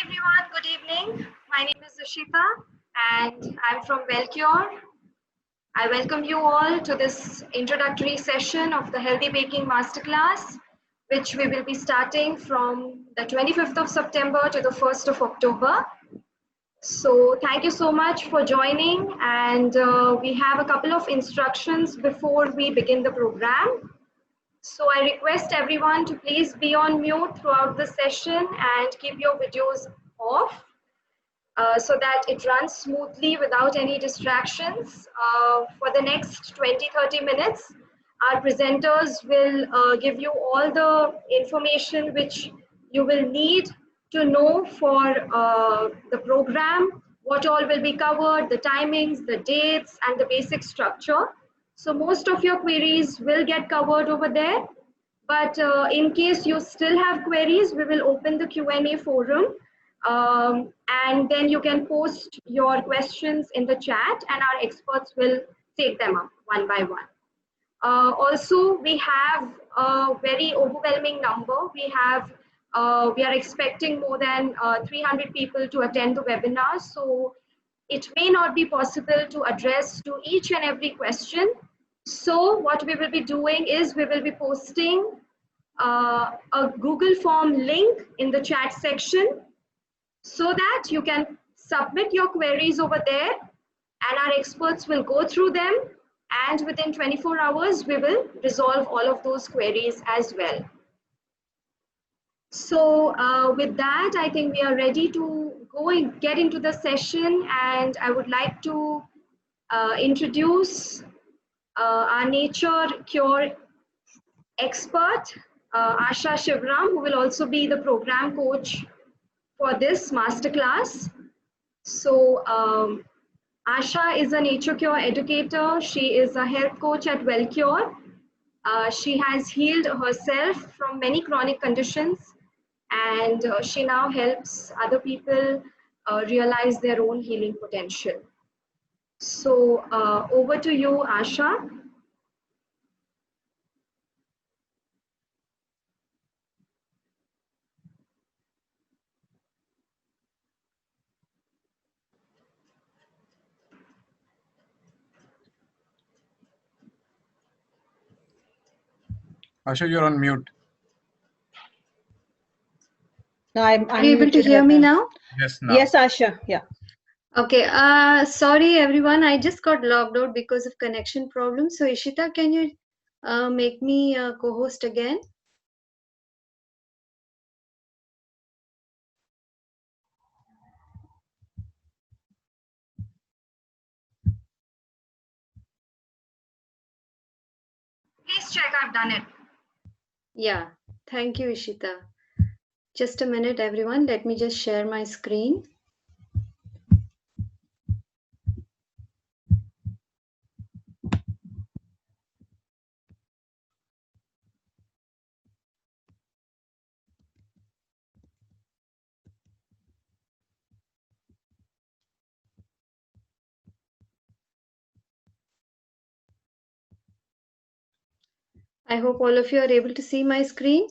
everyone, good evening. My name is Ishita and I'm from Wellcure. I welcome you all to this introductory session of the Healthy Baking Masterclass, which we will be starting from the 25th of September to the 1st of October. So thank you so much for joining, and we have a couple of instructions before we begin the program. So I request everyone to please be on mute throughout the session and keep your videos off so that it runs smoothly without any distractions. For the next 20-30 minutes, our presenters will give you all the information which you will need to know for the program, what all will be covered, the timings, the dates, and the basic structure. So most of your queries will get covered over there. But in case you still have queries, we will open the Q&A forum, and then you can post your questions in the chat and our experts will take them up one by one. Also, we have a very overwhelming number. We are expecting more than 300 people to attend the webinar. So it may not be possible to address to each and every question. So what we will be doing is we will be posting a Google form link in the chat section so that you can submit your queries over there and our experts will go through them, and within 24 hours we will resolve all of those queries as well. So with that, I think we are ready to go and get into the session, and I would like to introduce our nature cure expert, Asha Shivram, who will also be the program coach for this masterclass. So Asha is a nature cure educator. She is a health coach at Wellcure. She has healed herself from many chronic conditions, and she now helps other people realize their own healing potential. So over to you, Asha. Asha, you're on mute. No, I'm Are you able to hear me now? Yes, now. Yes, Asha. Yeah. Okay. Sorry, everyone. I just got logged out because of connection problems. So, Ishita, can you make me a co-host again? Please check. I've done it. Yeah. Thank you, Ishita. Just a minute, everyone. Let me just share my screen. I hope all of you are able to see my screen.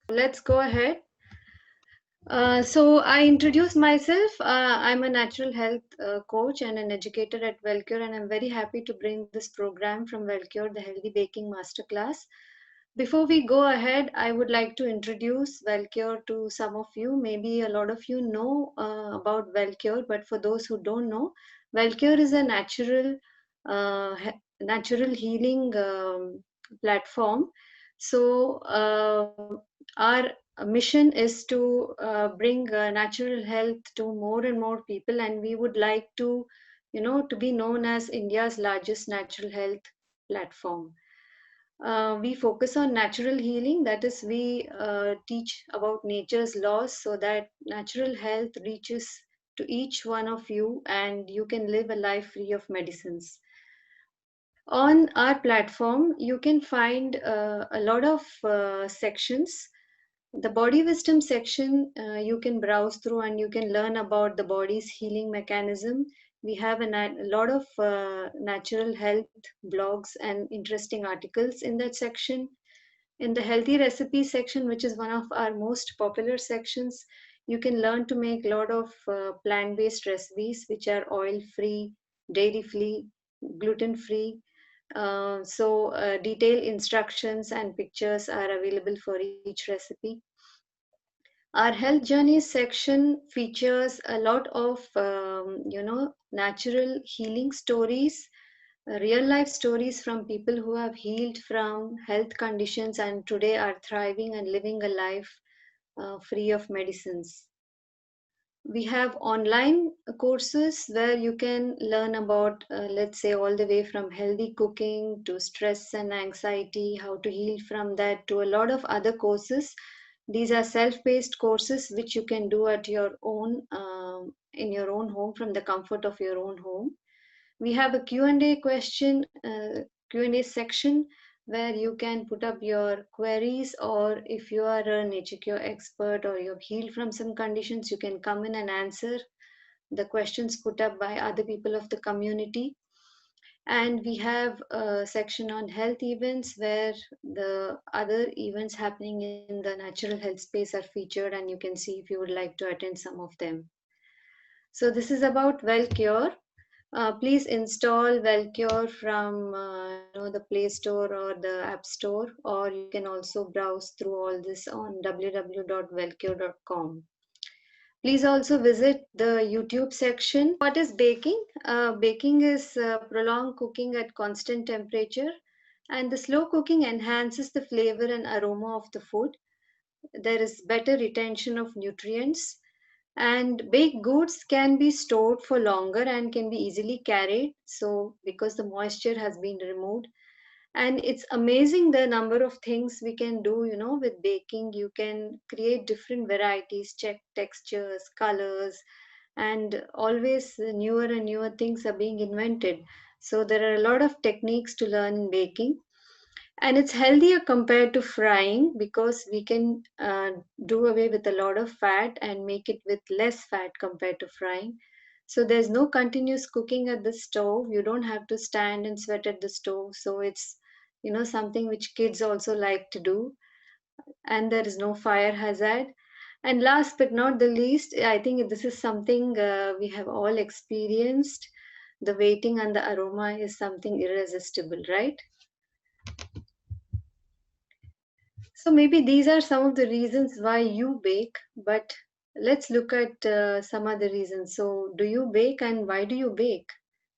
Let's go ahead. So I introduce myself. I'm a natural health coach and an educator at Wellcure, and I'm very happy to bring this program from Wellcure, the Healthy Baking Masterclass. Before we go ahead, I would like to introduce Wellcure to some of you. Maybe a lot of you know about Wellcure, but for those who don't know, Wellcure is a natural healing platform. So our mission is to bring natural health to more and more people, and we would like to, to be known as India's largest natural health platform. We focus on natural healing, that is, we teach about nature's laws so that natural health reaches to each one of you and you can live a life free of medicines. On our platform, you can find a lot of sections. The body wisdom section, you can browse through and you can learn about the body's healing mechanism. We have a lot of natural health blogs and interesting articles in that section. In the healthy recipe section, which is one of our most popular sections, you can learn to make a lot of plant-based recipes which are oil-free, dairy-free, gluten-free. Detailed instructions and pictures are available for each recipe. Our health journey section features a lot of natural healing stories, real life stories from people who have healed from health conditions and today are thriving and living a life free of medicines. We have online courses where you can learn about, let's say, all the way from healthy cooking to stress and anxiety, how to heal from that, to a lot of other courses. These are self-paced courses which you can do at your own, in your own home, from the comfort of your own home. We have a Q&A Q&A section where you can put up your queries, or if you are a nature cure expert or you've healed from some conditions, you can come in and answer the questions put up by other people of the community. And we have a section on health events where the other events happening in the natural health space are featured, and you can see if you would like to attend some of them. So this is about WellCure. Please install WellCure from the Play Store or the App Store, or you can also browse through all this on www.wellcure.com. Please also visit the YouTube section. What is baking? Baking is prolonged cooking at constant temperature, and the slow cooking enhances the flavor and aroma of the food. There is better retention of nutrients, and baked goods can be stored for longer and can be easily carried, so because the moisture has been removed. And it's amazing the number of things we can do, with baking. You can create different varieties, check textures, colors, and always newer and newer things are being invented. So there are a lot of techniques to learn in baking, and it's healthier compared to frying because we can do away with a lot of fat and make it with less fat compared to frying. So there's no continuous cooking at the stove. You don't have to stand and sweat at the stove. So it's something which kids also like to do, and there is no fire hazard. And last but not the least, I think this is something we have all experienced. The waiting and the aroma is something irresistible, right? So maybe these are some of the reasons why you bake, but let's look at some other reasons. So, do you bake and why do you bake?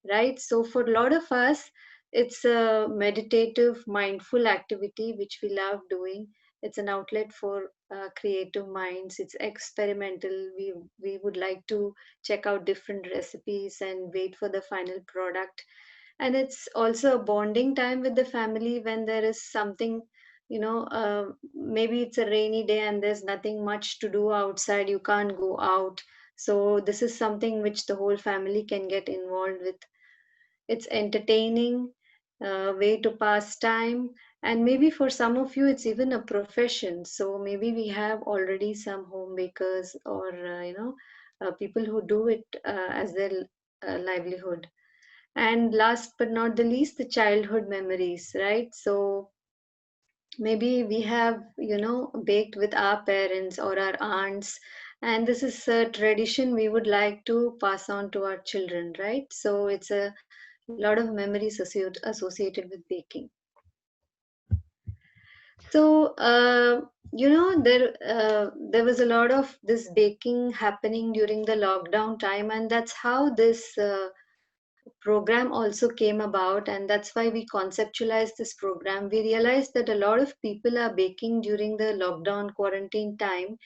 Right? So, for a lot of us, it's a meditative, mindful activity which we love doing. It's an outlet for creative minds. It's experimental. We would like to check out different recipes and wait for the final product. And it's also a bonding time with the family when there is something, maybe it's a rainy day and there's nothing much to do outside, you can't go out. So this is something which the whole family can get involved with. It's entertaining way to pass time, and maybe for some of you it's even a profession. So maybe we have already some home bakers, or people who do it as their livelihood. And last but not the least, the childhood memories, right? So maybe we have baked with our parents or our aunts, and this is a tradition we would like to pass on to our children, right? So it's a lot of memories associated with baking. So there was a lot of this baking happening during the lockdown time, and that's how this program also came about, and that's why we conceptualized this program. We realized that a lot of people are baking during the lockdown quarantine time,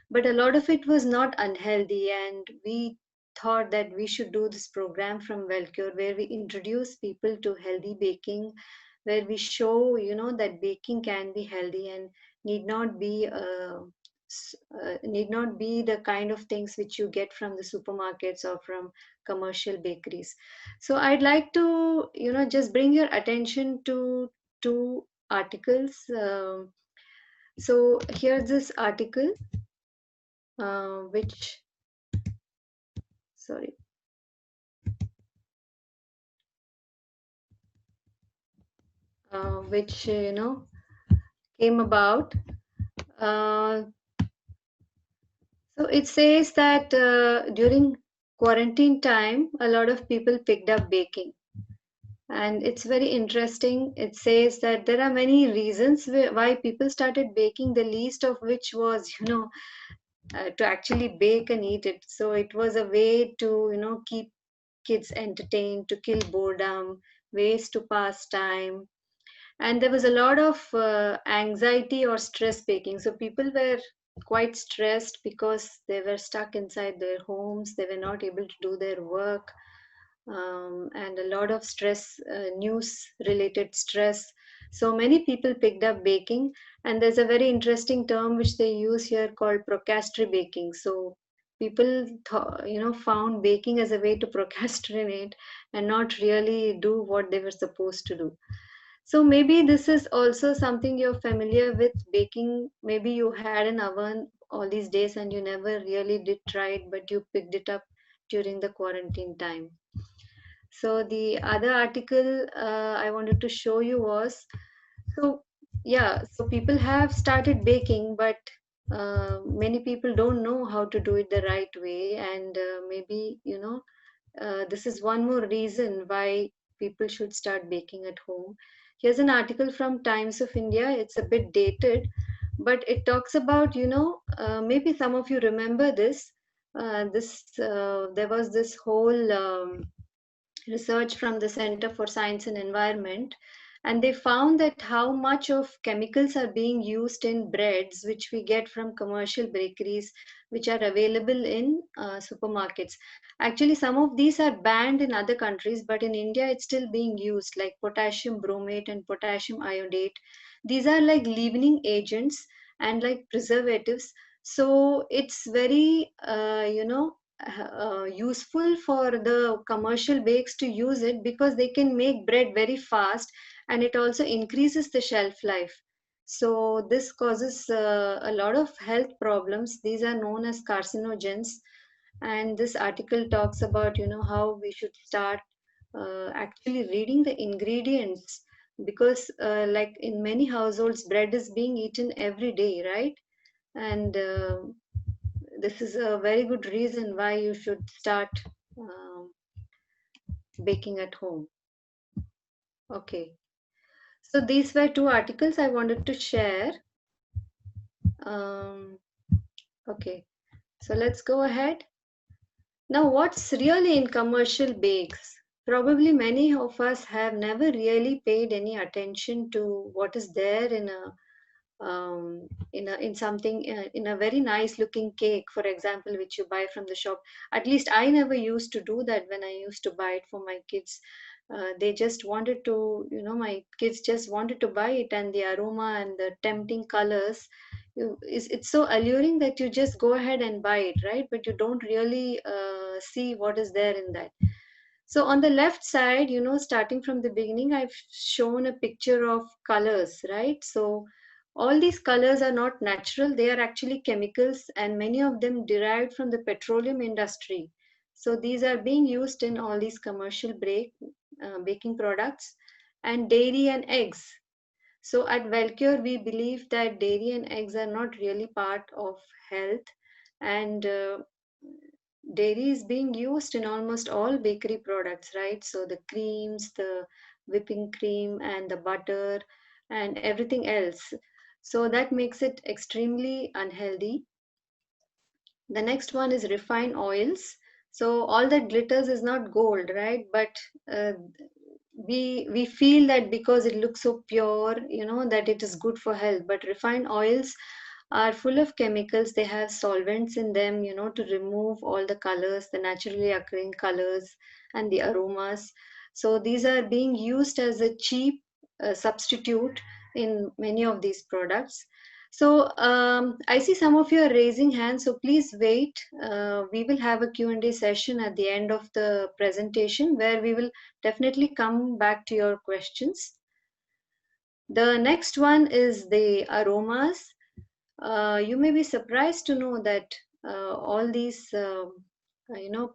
but a lot of it was not unhealthy, and we thought that we should do this program from WellCure where we introduce people to healthy baking, where we show that baking can be healthy and need not be need not be the kind of things which you get from the supermarkets or from commercial bakeries. So I'd like to just bring your attention to two articles. So here's this article which, sorry, which came about. Uh, so it says that during quarantine time, a lot of people picked up baking. And it's very interesting. It says that there are many reasons why people started baking, the least of which was, to actually bake and eat it. So it was a way to, keep kids entertained, to kill boredom, ways to pass time. And there was a lot of anxiety or stress baking. So people were quite stressed because they were stuck inside their homes, they were not able to do their work, and a lot of stress, news related stress. So many people picked up baking, and there's a very interesting term which they use here called procrastinating. So people, found baking as a way to procrastinate and not really do what they were supposed to do. So maybe this is also something you're familiar with baking. Maybe you had an oven all these days and you never really did try it, but you picked it up during the quarantine time. So the other article I wanted to show you was, so yeah, so people have started baking, but many people don't know how to do it the right way, and maybe this is one more reason why people should start baking at home. Here's an article from Times of India. It's a bit dated, but it talks about, maybe some of you remember this. There was this whole research from the Center for Science and Environment, and they found that how much of chemicals are being used in breads which we get from commercial bakeries, which are available in supermarkets. Actually, some of these are banned in other countries, but in India it's still being used, like potassium bromate and potassium iodate. These are like leavening agents and like preservatives. So it's very useful for the commercial bakes to use it, because they can make bread very fast, and it also increases the shelf life. So this causes a lot of health problems. These are known as carcinogens, and this article talks about, how we should start actually reading the ingredients, because like in many households bread is being eaten every day, right? And this is a very good reason why you should start um, baking at home. Okay, so these were two articles I wanted to share. um, okay, so let's go ahead. Now, what's really in commercial bakes? Probably many of us have never really paid any attention to what is there in something, in a very nice looking cake, for example, which you buy from the shop. At least I never used to do that when I used to buy it for my kids. They just wanted to, my kids just wanted to buy it, and the aroma and the tempting colors, it's so alluring that you just go ahead and buy it, right? But you don't really see what is there in that. So on the left side, starting from the beginning, I've shown a picture of colors, right? So all these colors are not natural, they are actually chemicals, and many of them derived from the petroleum industry. So these are being used in all these commercial baking products, and dairy and eggs. So at Velcure, we believe that dairy and eggs are not really part of health, and dairy is being used in almost all bakery products, right? So the creams, the whipping cream, and the butter, and everything else. So that makes it extremely unhealthy. The next one is refined oils. So all that glitters is not gold, right? But uh, we feel that because it looks so pure, that it is good for health. But refined oils are full of chemicals. They have solvents in them, to remove all the colors, the naturally occurring colors, and the aromas. So these are being used as a cheap substitute in many of these products. So I see some of you are raising hands, so please wait. We will have a Q&A session at the end of the presentation, where we will definitely come back to your questions. The next one is the aromas. You may be surprised to know that all these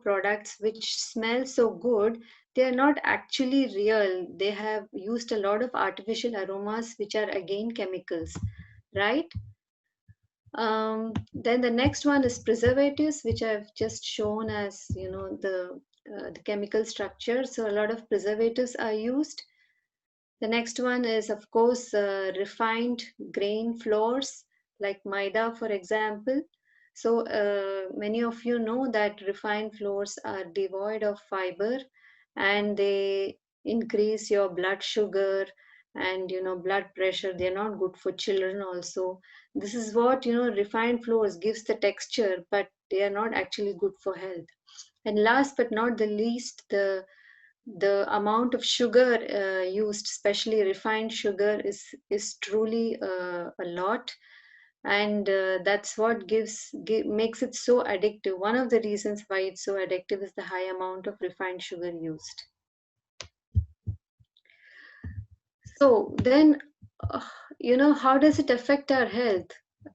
products which smell so good, they are not actually real. They have used a lot of artificial aromas, which are again chemicals, right? Then the next one is preservatives, which I've just shown as, the chemical structure. So a lot of preservatives are used. The next one is, of course, refined grain flours like maida, for example. So many of you know that refined flours are devoid of fiber, and they increase your blood sugar and blood pressure. They're not good for children also. This is what refined flours gives the texture, but they are not actually good for health. And last but not the least, the amount of sugar used, especially refined sugar, is truly a lot, and that's what makes it so addictive. One of the reasons why it's so addictive is the high amount of refined sugar used. So then, uh, how does it affect our health?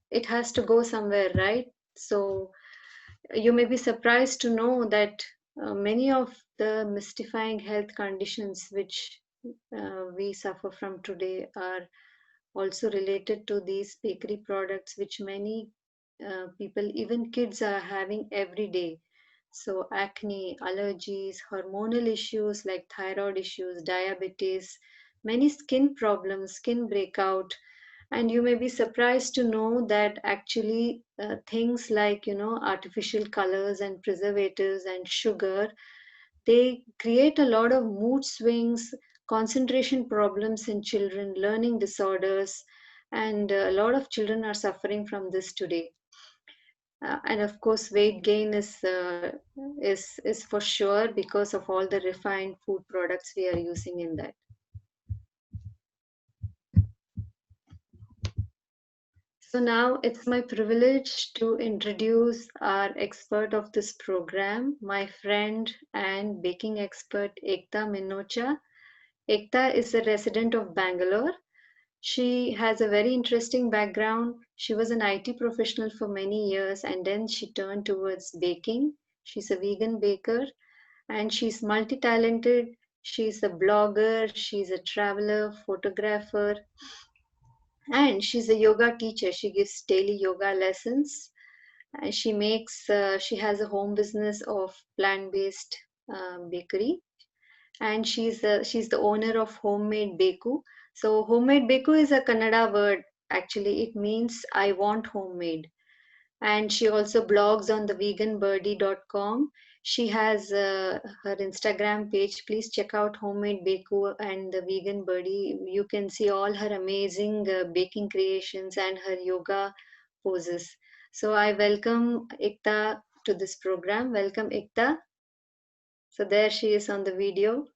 It has to go somewhere, right? So you may be surprised to know that many of the mystifying health conditions which we suffer from today are also related to these bakery products, which many people, even kids, are having every day. So, acne, allergies, hormonal issues like thyroid issues, diabetes, many skin problems, skin breakout. And you may be surprised to know that actually things like artificial colors and preservatives and sugar, they create a lot of mood swings, concentration problems in children, learning disorders, and a lot of children are suffering from this today. And of course, weight gain is for sure because of all the refined food products we are using in that. So now it's my privilege to introduce our expert of this program, my friend and baking expert Ekta Minocha. Ekta is a resident of Bangalore. She has a very interesting background. She was an IT professional for many years and then she turned towards baking. She's a vegan baker and she's multi talented. She's a blogger, she's a traveler, photographer, and she's a yoga teacher. She gives daily yoga lessons. And she has a home business of plant-based bakery, and she's the owner of Homemade Beku. So Homemade Beku is a Kannada word. Actually, it means I want homemade. And she also blogs on the veganbirdie.com. She has her Instagram page. Please check out Homemade Beku and the Vegan Birdie. You can see all her amazing baking creations and her yoga poses. So I welcome Ekta to this program. Welcome, Ekta. So there she is on the video.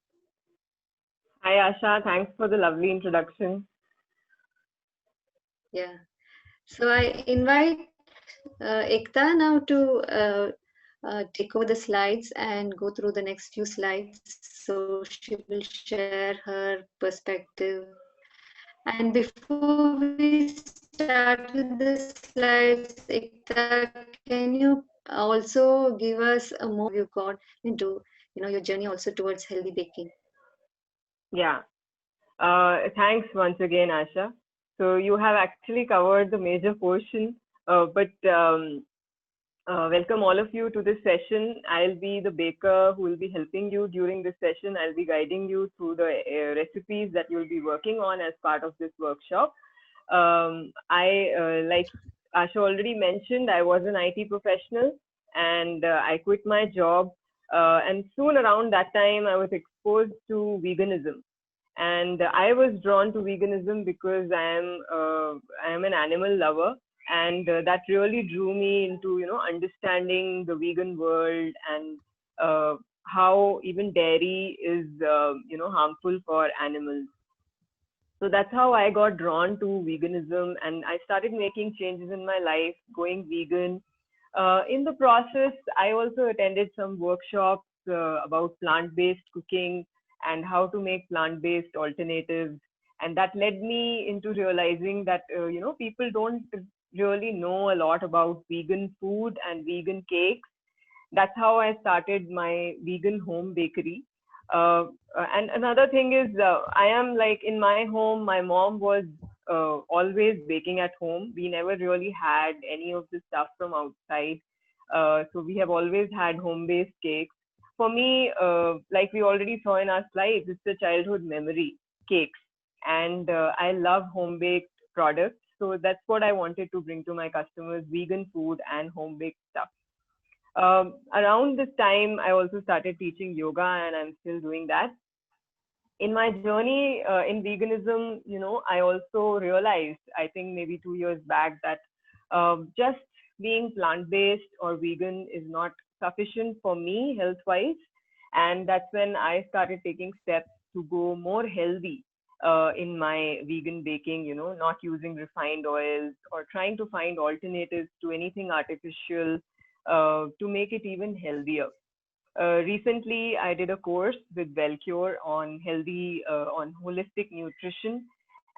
Hi Asha, thanks for the lovely introduction. Yeah. So I invite Ekta now to take over the slides and go through the next few slides. So she will share her perspective. And before we start with the slides, Ekta, can you also give us a more you got into your journey also towards healthy baking? Yeah, thanks once again, Asha. So you have actually covered the major portion, but welcome all of you to this session. I'll be the baker who will be helping you during this session. I'll be guiding you through the recipes that you'll be working on as part of this workshop. Like Asha already mentioned, I was an IT professional and I quit my job. And soon around that time, I was exposed to veganism. And I was drawn to veganism because I am an animal lover, and that really drew me into understanding the vegan world and how even dairy is harmful for animals. So that's how I got drawn to veganism, and I started making changes in my life, going vegan. In the process, I also attended some workshops about plant-based cooking and how to make plant-based alternatives. And that led me into realizing that people don't really know a lot about vegan food and vegan cakes. That's how I started my vegan home bakery. And another thing is, I am like in my home, my mom was always baking at home. We never really had any of the stuff from outside. So we have always had home-based cakes. For me, like we already saw in our slides, it's a childhood memory, cakes. And I love home-baked products. So that's what I wanted to bring to my customers, vegan food and home-baked stuff. Around this time, I also started teaching yoga, and I'm still doing that. In my journey in veganism, I also realized, I think maybe 2 years back, that just being plant-based or vegan is not sufficient for me health-wise. And that's when I started taking steps to go more healthy in my vegan baking, not using refined oils or trying to find alternatives to anything artificial to make it even healthier. Recently, I did a course with Wellcure on on holistic nutrition,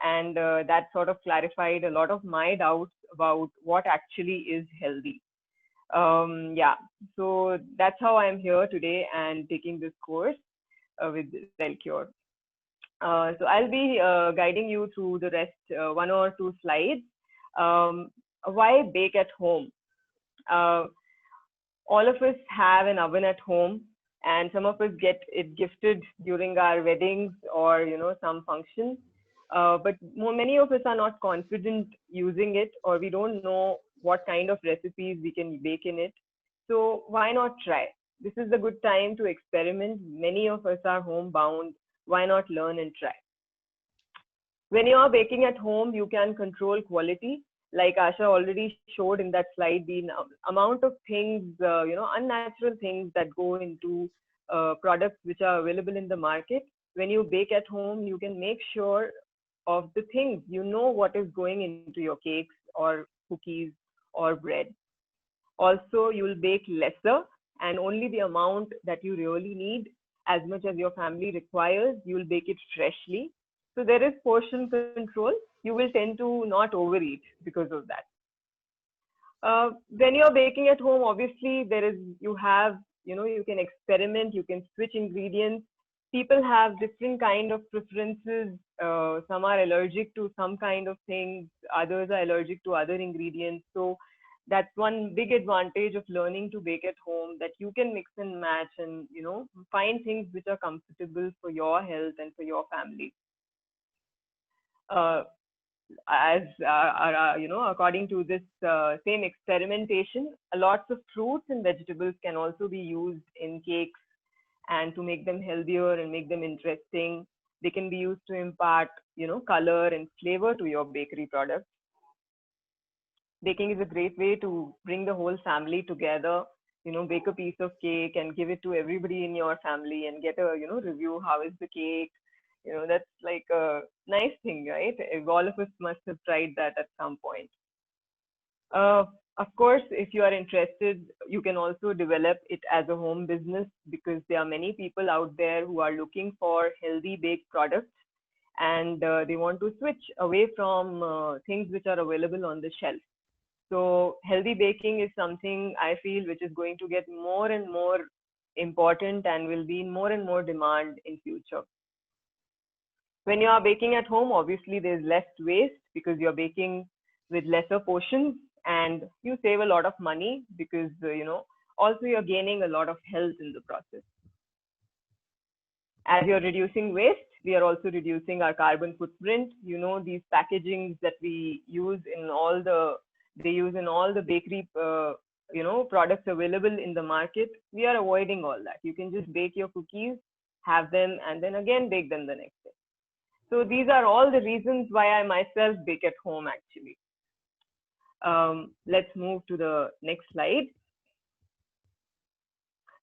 and that sort of clarified a lot of my doubts about what actually is healthy. Yeah, so that's how I'm here today and taking this course with Wellcure. So I'll be guiding you through the rest, one or two slides. Why bake at home? All of us have an oven at home, and some of us get it gifted during our weddings or some functions. But many of us are not confident using it, or we don't know what kind of recipes we can bake in it. So why not try? This is a good time to experiment. Many of us are homebound. Why not learn and try? When you are baking at home, you can control quality. Like Asha already showed in that slide, the amount of things, unnatural things that go into products which are available in the market. When you bake at home, you can make sure of the things, what is going into your cakes or cookies or bread. Also, you will bake lesser and only the amount that you really need, as much as your family requires. You will bake it freshly. So there is portion control. You will tend to not overeat because of that. When you're baking at home, obviously you can experiment, you can switch ingredients. People have different kind of preferences. Some are allergic to some kind of things, others are allergic to other ingredients. So that's one big advantage of learning to bake at home, that you can mix and match and find things which are comfortable for your health and for your family. According to this same experimentation, lots of fruits and vegetables can also be used in cakes, and to make them healthier and make them interesting. They can be used to impart, color and flavor to your bakery products. Baking is a great way to bring the whole family together. Bake a piece of cake and give it to everybody in your family and get a review. How is the cake? That's like a nice thing, right? All of us must have tried that at some point. Of course, if you are interested, you can also develop it as a home business, because there are many people out there who are looking for healthy baked products, and they want to switch away from things which are available on the shelf. So healthy baking is something I feel which is going to get more and more important and will be in more and more demand in future. When you are baking at home, obviously there's less waste because you're baking with lesser portions, and you save a lot of money because, also you're gaining a lot of health in the process. As you're reducing waste, we are also reducing our carbon footprint. These packagings that we use in all the bakery, products available in the market, we are avoiding all that. You can just bake your cookies, have them, and then again bake them the next day. So these are all the reasons why I myself bake at home, actually. Let's move to the next slide.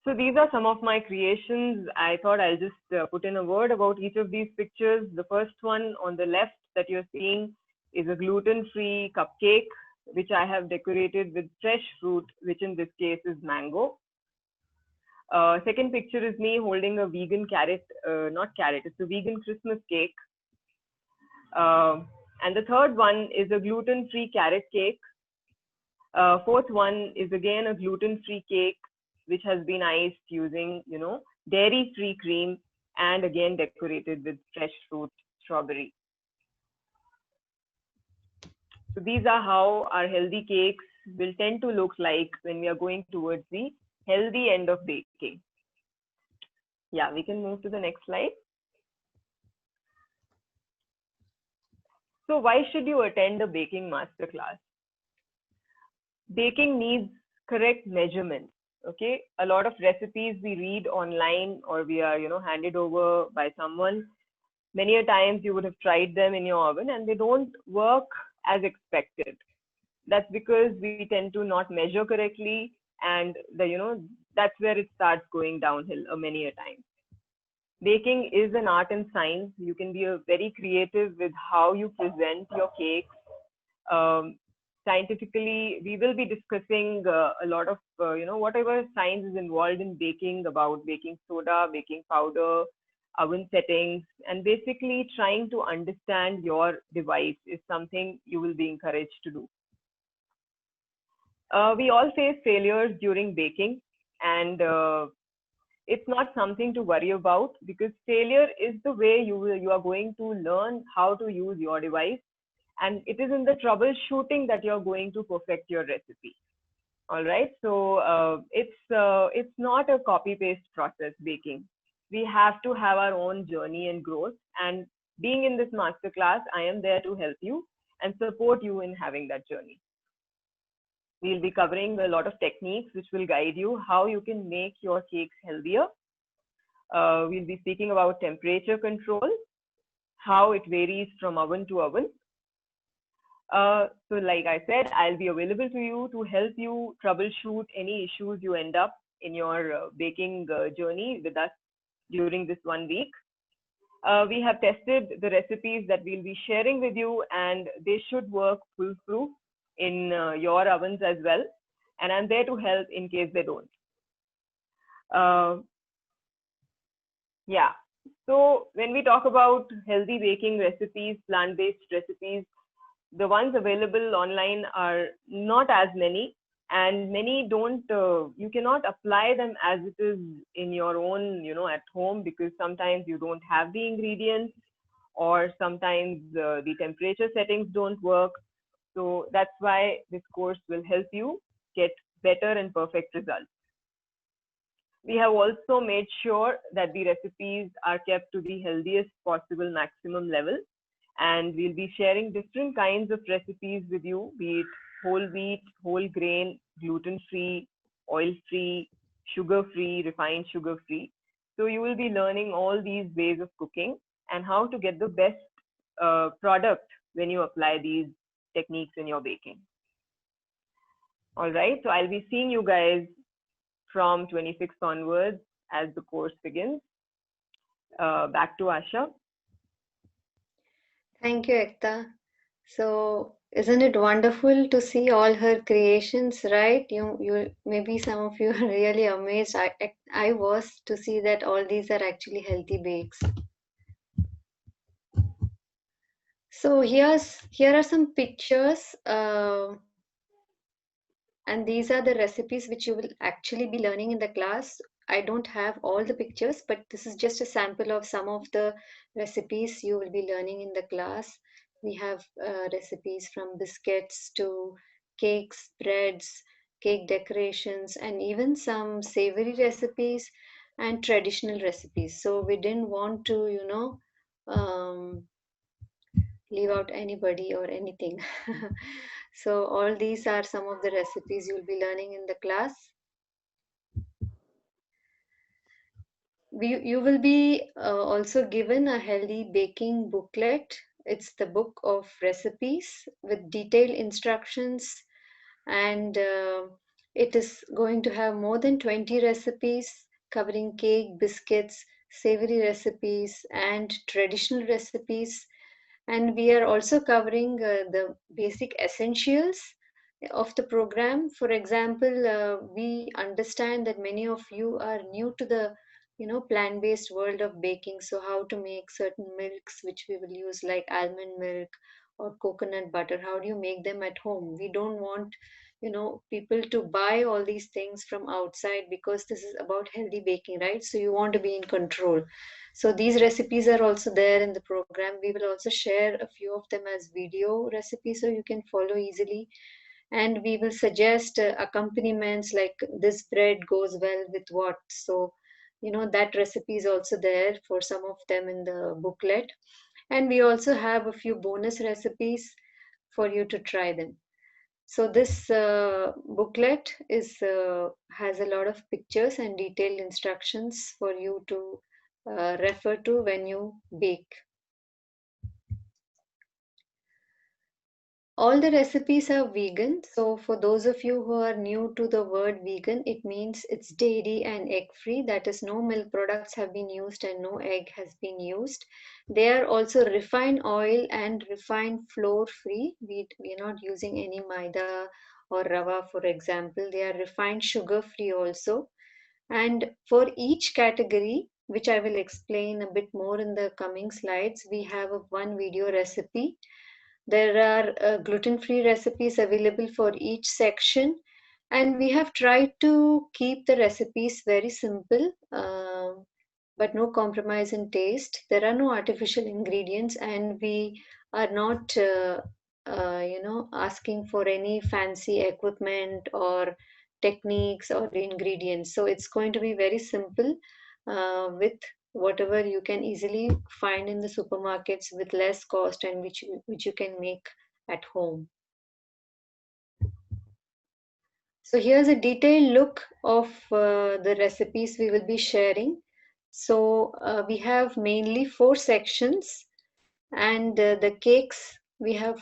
So these are some of my creations. I thought I'll just put in a word about each of these pictures. The first one on the left that you're seeing is a gluten-free cupcake, which I have decorated with fresh fruit, which in this case is mango. Second picture is me holding a vegan carrot, not carrot, it's a vegan Christmas cake. And the third one is a gluten-free carrot cake. Fourth one is again a gluten-free cake, which has been iced using, dairy-free cream. and again decorated with fresh fruit, strawberry. So these are how our healthy cakes will tend to look like when we are going towards the healthy end of baking. Yeah, we can move to the next slide. So why should you attend a baking masterclass? Baking needs correct measurements. Okay, a lot of recipes we read online or we are, handed over by someone. Many a times you would have tried them in your oven and they don't work as expected. That's because we tend to not measure correctly, and that's where it starts going downhill many a time. Baking is an art and science. You can be very creative with how you present your cakes. Scientifically, we will be discussing a lot of, whatever science is involved in baking, about baking soda, baking powder, oven settings, and basically trying to understand your device is something you will be encouraged to do. We all face failures during baking, and it's not something to worry about, because failure is the way you are going to learn how to use your device, and it is in the troubleshooting that you're going to perfect your recipe. All right, so it's not a copy paste process, baking. We have to have our own journey and growth, and being in this masterclass, I am there to help you and support you in having that journey. We'll be covering a lot of techniques which will guide you how you can make your cakes healthier. We'll be speaking about temperature control, how it varies from oven to oven. So like I said, I'll be available to you to help you troubleshoot any issues you end up in your baking journey with us during this 1 week. We have tested the recipes that we'll be sharing with you, and they should work foolproof in your ovens as well. And I'm there to help in case they don't. Yeah. So when we talk about healthy baking recipes, plant-based recipes, the ones available online are not as many, and many don't, you cannot apply them as it is in your own, at home, because sometimes you don't have the ingredients, or sometimes the temperature settings don't work. So that's why this course will help you get better and perfect results. We have also made sure that the recipes are kept to the healthiest possible maximum level, and we'll be sharing different kinds of recipes with you, be it whole wheat, whole grain, gluten-free, oil-free, sugar-free, refined sugar-free. So you will be learning all these ways of cooking and how to get the best product when you apply these techniques in your baking. All right, so I'll be seeing you guys from 26th onwards as the course begins. Back to Asha. Thank you, Ekta. So isn't it wonderful to see all her creations, right? You maybe some of you are really amazed. I was to see that all these are actually healthy bakes. So here are some pictures, and these are the recipes which you will actually be learning in the class. I don't have all the pictures, but this is just a sample of some of the recipes you will be learning in the class. We have recipes from biscuits to cakes, breads, cake decorations, and even some savory recipes and traditional recipes. So we didn't want to, leave out anybody or anything. So all these are some of the recipes you'll be learning in the class. You will be also given a healthy baking booklet. It's the book of recipes with detailed instructions, and it is going to have more than 20 recipes covering cake, biscuits, savory recipes, and traditional recipes. And we are also covering the basic essentials of the program. For example, we understand that many of you are new to the plant-based world of baking. So how to make certain milks which we will use, like almond milk or coconut butter? How do you make them at home? We don't want, people to buy all these things from outside, because this is about healthy baking, right? So you want to be in control. So these recipes are also there in the program. We will also share a few of them as video recipes so you can follow easily. And we will suggest accompaniments, like this bread goes well with what. So, that recipe is also there for some of them in the booklet. And we also have a few bonus recipes for you to try them. So this booklet is has a lot of pictures and detailed instructions for you to refer to when you bake. All the recipes are vegan. So for those of you who are new to the word vegan, it means it's dairy and egg free. That is, no milk products have been used and no egg has been used. They are also refined oil and refined flour free. We are not using any maida or rava, for example. They are refined sugar free also. And for each category, which I will explain a bit more in the coming slides, we have a one video recipe. There are gluten-free recipes available for each section, and we have tried to keep the recipes very simple, but no compromise in taste. There are no artificial ingredients, and we are not, asking for any fancy equipment or techniques or ingredients. So it's going to be very simple with whatever you can easily find in the supermarkets with less cost, and which you can make at home. So here's a detailed look of the recipes we will be sharing. So we have mainly 4 sections, and the cakes, we have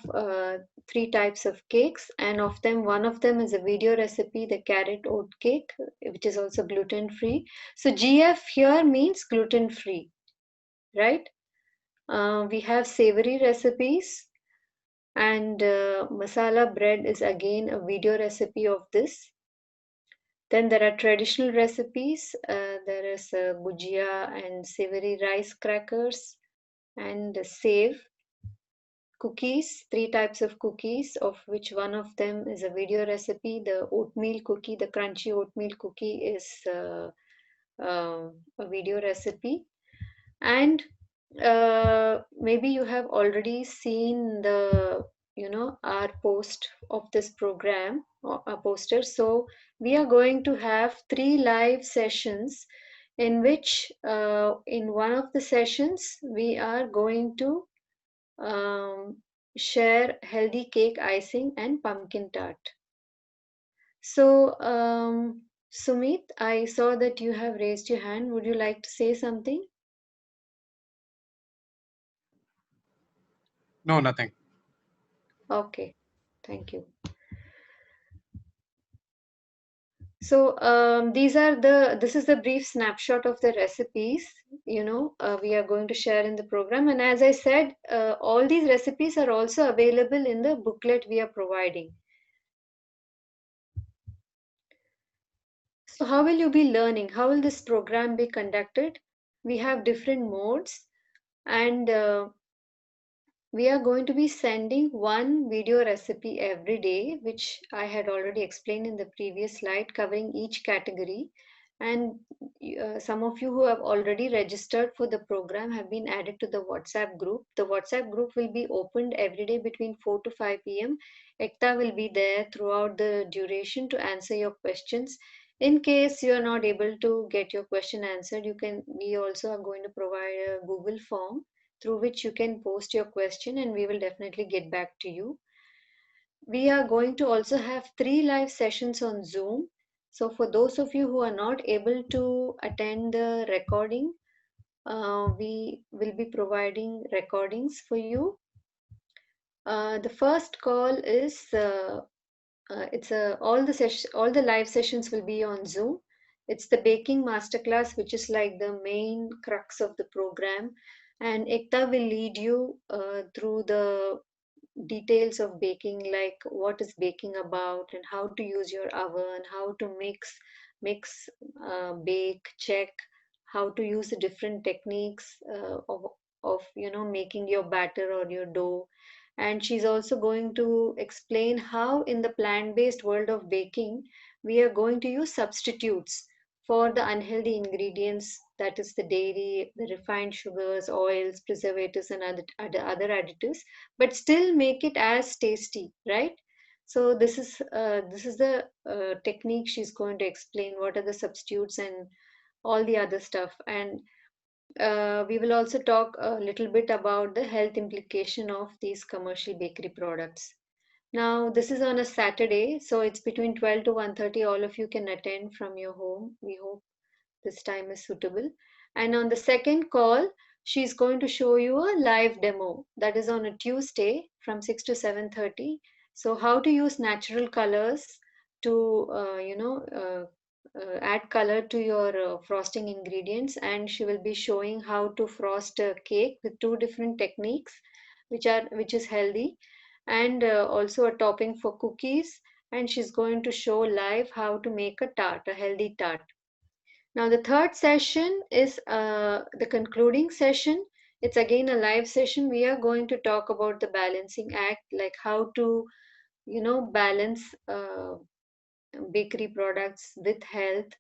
3 types of cakes, and of them, one of them is a video recipe, the carrot oat cake, which is also gluten free. So GF here means gluten free, right? We have savory recipes, and masala bread is again a video recipe of this. Then there are traditional recipes. There is bhujia and savory rice crackers and save cookies, 3 types of cookies, of which one of them is a video recipe. The oatmeal cookie, the crunchy oatmeal cookie, is a video recipe. And maybe you have already seen the our post of this program, or a poster. So we are going to have 3 live sessions, in which in one of the sessions we are going to share healthy cake icing and pumpkin tart. So Sumit, I saw that you have raised your hand. Would you like to say something? No, nothing. Okay, thank you. So this is the brief snapshot of the recipes, we are going to share in the program. And as I said, all these recipes are also available in the booklet we are providing. So how will you be learning? How will this program be conducted? We have different modes, and we are going to be sending one video recipe every day, which I had already explained in the previous slide, covering each category. And some of you who have already registered for the program have been added to the WhatsApp group. The WhatsApp group will be opened every day between 4 to 5 p.m. Ekta will be there throughout the duration to answer your questions. In case you are not able to get your question answered, we also are going to provide a Google form through which you can post your question, and we will definitely get back to you. We are going to also have 3 live sessions on Zoom. So for those of you who are not able to attend the recording, we will be providing recordings for you. The first call is all the live sessions will be on Zoom. It's the baking masterclass, which is like the main crux of the program, and Ekta will lead you through the details of baking, like what is baking about and how to use your oven, how to mix, bake, check, how to use the different techniques of making your batter or your dough. And she's also going to explain how in the plant-based world of baking, we are going to use substitutes for the unhealthy ingredients, that is the dairy, the refined sugars, oils, preservatives, and other additives, but still make it as tasty, right? So this is the technique she's going to explain. What are the substitutes and all the other stuff. And we will also talk a little bit about the health implication of these commercial bakery products. Now, this is on a Saturday, so it's between 12 to 1:30. All of you can attend from your home. We hope this time is suitable. And on the second call, she's going to show you a live demo that is on a Tuesday from 6 to 7:30. So how to use natural colors to add color to your frosting ingredients, and she will be showing how to frost a cake with two different techniques which is healthy, and also a topping for cookies, and she's going to show live how to make a healthy tart. Now, the third session is the concluding session. It's again a live session. We are going to talk about the balancing act, like how to, balance bakery products with health.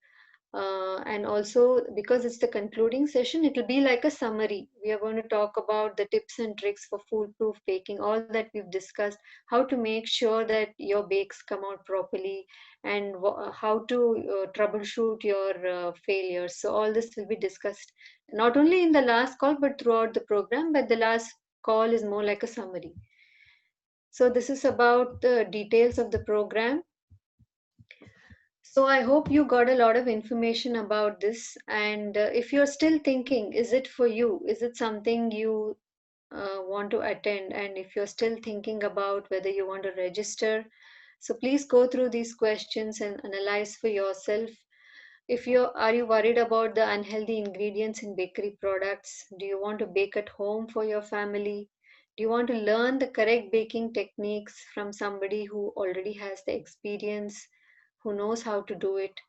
And also, because it's the concluding session, it will be like a summary. We are going to talk about the tips and tricks for foolproof baking, all that we've discussed, how to make sure that your bakes come out properly, and how to troubleshoot your failures. So, all this will be discussed not only in the last call but throughout the program, but the last call is more like a summary. So, this is about the details of the program. So I hope you got a lot of information about this. And if you're still thinking, is it for you? Is it something you want to attend? And if you're still thinking about whether you want to register, so please go through these questions and analyze for yourself. If are you worried about the unhealthy ingredients in bakery products? Do you want to bake at home for your family? Do you want to learn the correct baking techniques from somebody who already has the experience, who knows how to do it?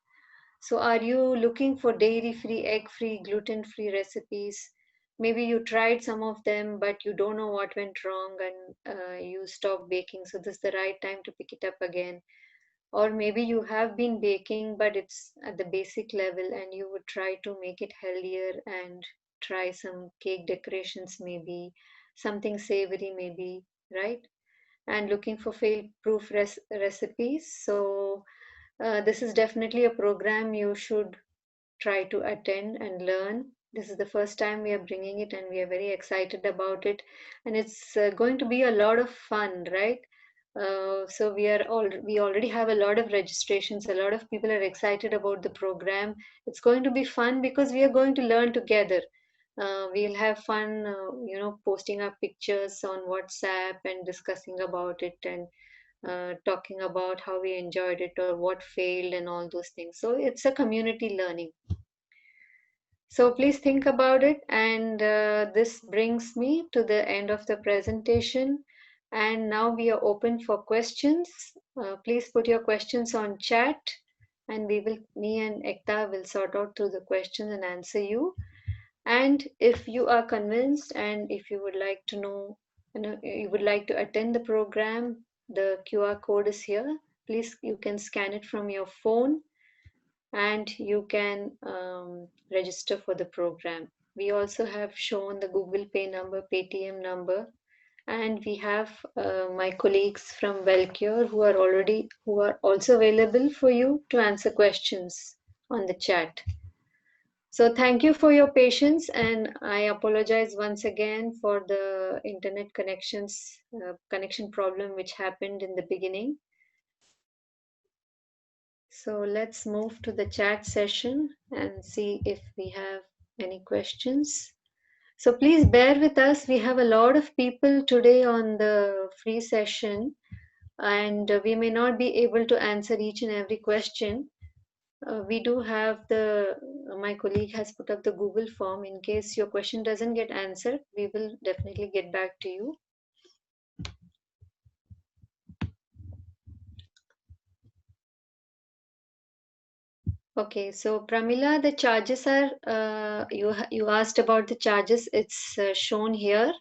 So, are you looking for dairy free, egg free, gluten free recipes? Maybe you tried some of them, but you don't know what went wrong and you stopped baking. So, this is the right time to pick it up again. Or maybe you have been baking, but it's at the basic level and you would try to make it healthier and try some cake decorations, maybe something savory, maybe, right? And looking for fail proof recipes. So, this is definitely a program you should try to attend and learn. This is the first time we are bringing it, and we are very excited about it. And it's going to be a lot of fun, right? So we already have a lot of registrations. A lot of people are excited about the program. It's going to be fun because we are going to learn together. We'll have fun, posting our pictures on WhatsApp and discussing about it, and talking about how we enjoyed it or what failed and all those things. So it's a community learning. So please think about it. And this brings me to the end of the presentation. And now we are open for questions. Please put your questions on chat, and me and Ekta will sort out through the questions and answer you. And if you are convinced, and if you would like to know, you would like to attend the program, the QR code is here. Please, you can scan it from your phone, and you can register for the program. We also have shown the Google Pay number, Paytm number, and we have my colleagues from Wellcure who are also available for you to answer questions on the chat. So thank you for your patience, and I apologize once again for the internet connection problem which happened in the beginning. So let's move to the chat session and see if we have any questions. So please bear with us. We have a lot of people today on the free session, and we may not be able to answer each and every question. We do have my colleague has put up the Google form. In case your question doesn't get answered, we will definitely get back to you. Okay, so Pramila, the charges are, you asked about the charges. It's shown here.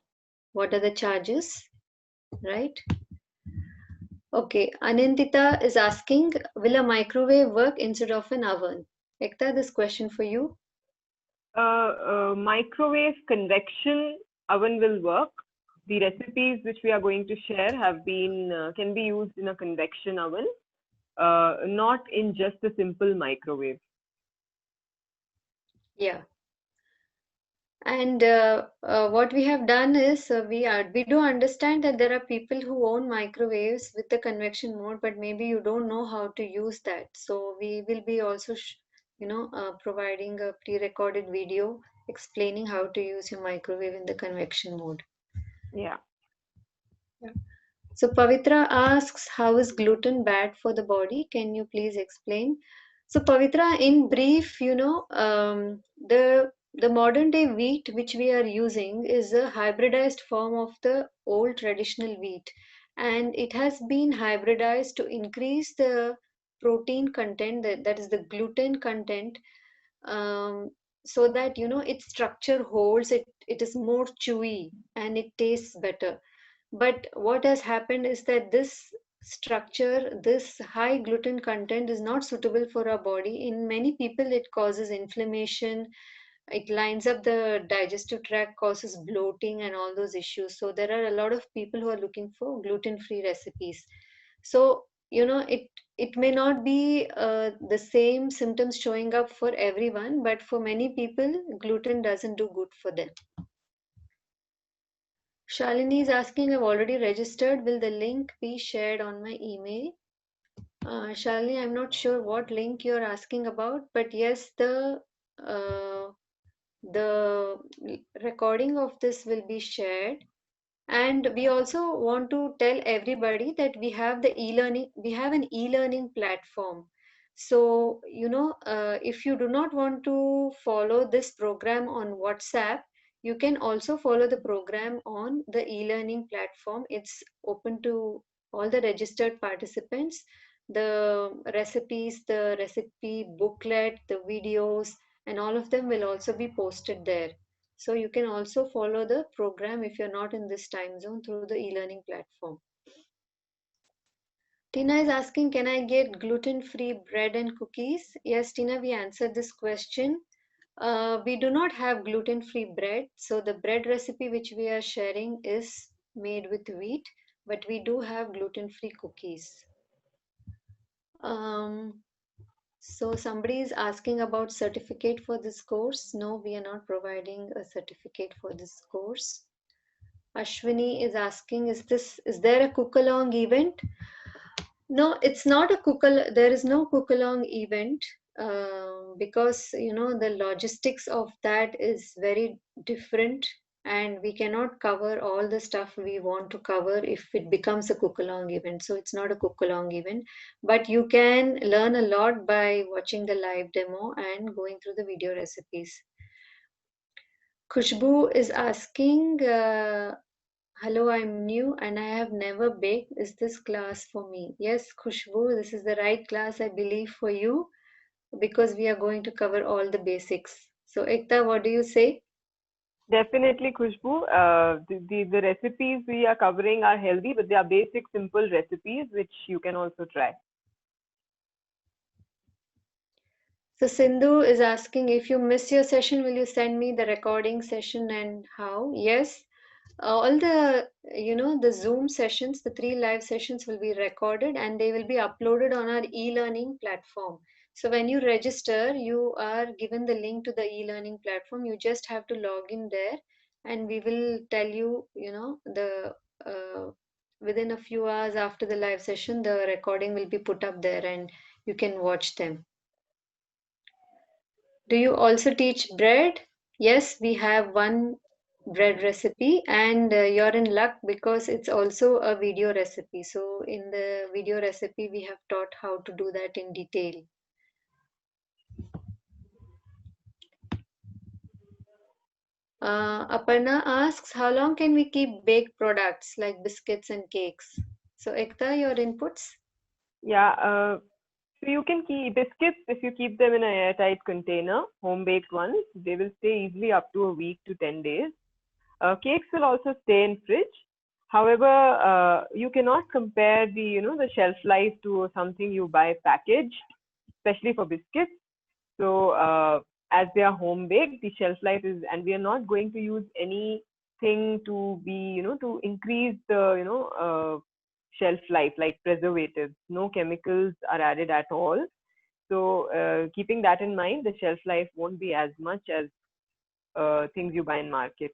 What are the charges? right? Okay, Anantita is asking, will a microwave work instead of an oven? Ekta, this question for you. Microwave convection oven will work. The recipes which we are going to share have been can be used in a convection oven, not in just a simple microwave. Yeah. And what we have done is we do understand that there are people who own microwaves with the convection mode, but maybe you don't know how to use that. So we will be also, providing a pre-recorded video explaining how to use your microwave in the convection mode. Yeah. So Pavitra asks, how is gluten bad for the body? Can you please explain? So Pavitra, in brief, the modern day wheat which we are using is a hybridized form of the old traditional wheat, and it has been hybridized to increase the protein content, that is the gluten content, um, so that its structure holds it. It is more chewy and it tastes better. But what has happened is that this structure, this high gluten content, is not suitable for our body. In many people, it causes inflammation, it lines up the digestive tract, causes bloating, and all those issues. So, there are a lot of people who are looking for gluten free recipes. So, it may not be the same symptoms showing up for everyone, but for many people, gluten doesn't do good for them. Shalini is asking, I've already registered. Will the link be shared on my email? Shalini, I'm not sure what link you're asking about, but yes, the recording of this will be shared. And we also want to tell everybody that we have an e-learning platform. So, if you do not want to follow this program on WhatsApp, you can also follow the program on the e-learning platform. It's open to all the registered participants. The recipes, the recipe booklet, the videos, and all of them will also be posted there. So you can also follow the program if you're not in this time zone through the e-learning platform. Tina is asking, can I get gluten-free bread and cookies? Yes, Tina, we answered this question. We do not have gluten-free bread. So the bread recipe which we are sharing is made with wheat, but we do have gluten-free cookies. So somebody is asking about certificate for this course. No, we are not providing a certificate for this course. Ashwini is asking, is there a cook along event? No, it's not a there is no cook along event, because the logistics of that is very different, and we cannot cover all the stuff we want to cover if it becomes a cook along event. So it's not a cook along event, but you can learn a lot by watching the live demo and going through the video recipes. Khushbu is asking, hello, I'm new and I have never baked. Is this class for me? Yes, Khushbu, this is the right class, I believe, for you, because we are going to cover all the basics. So, Ekta, what do you say? Definitely, Khushbu. The recipes we are covering are healthy, but they are basic, simple recipes which you can also try. So, Sindhu is asking, if you miss your session, will you send me the recording session and how? Yes. All the Zoom sessions, the 3 live sessions will be recorded and they will be uploaded on our e-learning platform. So when you register, you are given the link to the e-learning platform. You just have to log in there, and we will tell you, within a few hours after the live session, the recording will be put up there and you can watch them. Do you also teach bread? Yes, we have one bread recipe, and you're in luck because it's also a video recipe. So in the video recipe, we have taught how to do that in detail. Aparna asks, how long can we keep baked products like biscuits and cakes? So Ekta, your inputs? Yeah, so you can keep biscuits if you keep them in an airtight container, home baked ones. They will stay easily up to a week to 10 days. Cakes will also stay in fridge. However, you cannot compare the shelf life to something you buy packaged, especially for biscuits. So as they are home baked, the shelf life is, and we are not going to use anything to be, to increase the, shelf life like preservatives. No chemicals are added at all. So keeping that in mind, the shelf life won't be as much as things you buy in market.